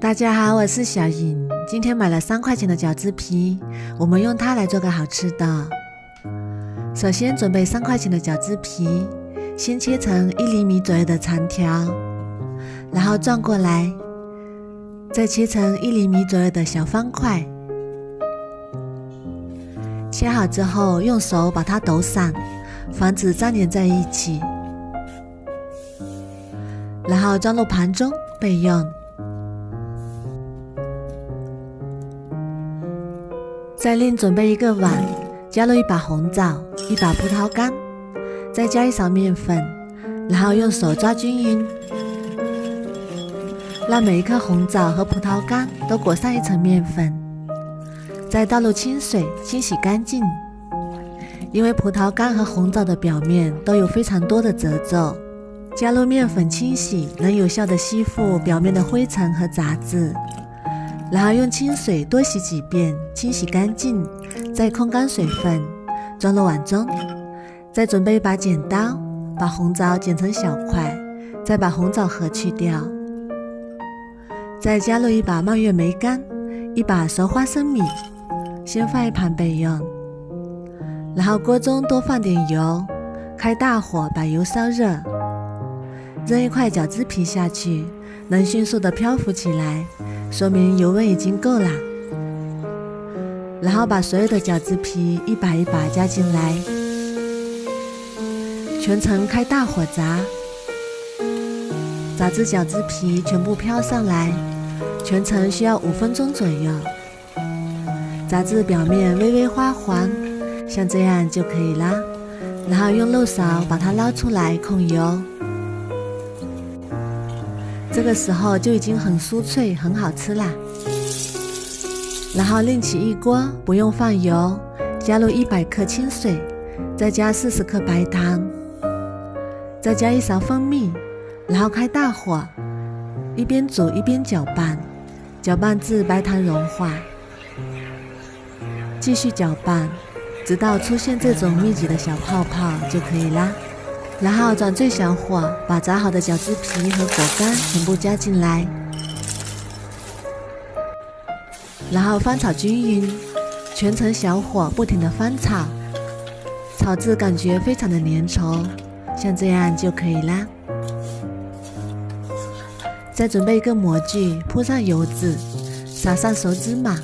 大家好，我是小颖。今天买了3块钱的饺子皮，我们用它来做个好吃的。首先准备3块钱的饺子皮，先切成1厘米左右的长条，然后转过来，再切成1厘米左右的小方块。切好之后，用手把它抖散，防止粘连在一起，然后装入盘中备用。再另准备一个碗，加入1把红枣、1把葡萄干，再加1勺面粉，然后用手抓均匀，让每一颗红枣和葡萄干都裹上1层面粉，再倒入清水清洗干净。因为葡萄干和红枣的表面都有非常多的褶皱，加入面粉清洗能有效的吸附表面的灰尘和杂质。然后用清水多洗几遍，清洗干净，再控干水分，装入碗中。再准备1把剪刀，把红枣剪成小块，再把红枣核去掉。再加入1把蔓越莓干，1把熟花生米，先放一旁备用。然后锅中多放点油，开大火把油烧热，扔1块饺子皮下去，能迅速的漂浮起来，说明油温已经够了。然后把所有的饺子皮1把1把加进来，全程开大火炸，炸至饺子皮全部飘上来，全程需要5分钟左右，炸至表面微微花黄，像这样就可以啦。然后用漏勺把它捞出来控油，这个时候就已经很酥脆很好吃啦。然后另起一锅，不用放油，加入100克清水，再加40克白糖，再加1勺蜂蜜，然后开大火，一边煮一边搅拌，搅拌至白糖融化，继续搅拌，直到出现这种密集的小泡泡就可以啦。然后转最小火，把炸好的饺子皮和果干全部加进来，然后翻炒均匀，全程小火不停的翻炒，炒至感觉非常的粘稠，像这样就可以啦。再准备一个模具，铺上油脂，撒上熟芝麻，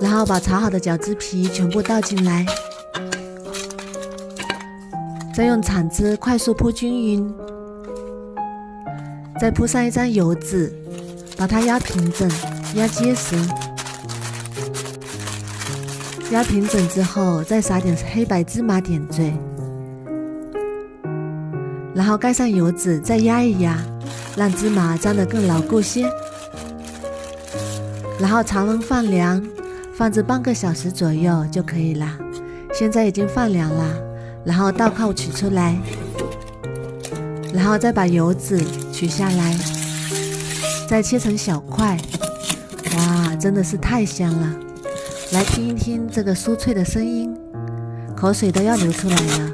然后把炒好的饺子皮全部倒进来，再用铲子快速铺均匀，再铺上1张油纸，把它压平整，压结实。压平整之后，再撒点黑白芝麻点缀，然后盖上油纸，再压一压，让芝麻粘得更牢固些。然后常温放凉，放置半个小时左右就可以啦。现在已经放凉了，然后倒扣取出来，然后再把油脂取下来，再切成小块。哇，真的是太香了！来听一听这个酥脆的声音，口水都要流出来了。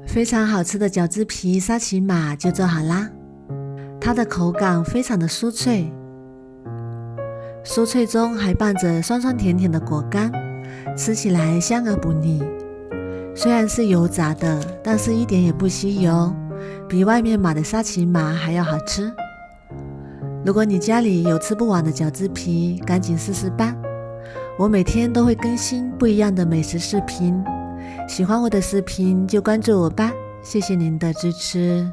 非常好吃的饺子皮沙琪玛就做好啦，它的口感非常的酥脆，酥脆中还伴着酸酸甜甜的果干，吃起来香而不腻。虽然是油炸的，但是一点也不吸油，比外面买的沙琪玛还要好吃。如果你家里有吃不完的饺子皮，赶紧试试吧。我每天都会更新不一样的美食视频，喜欢我的视频就关注我吧，谢谢您的支持。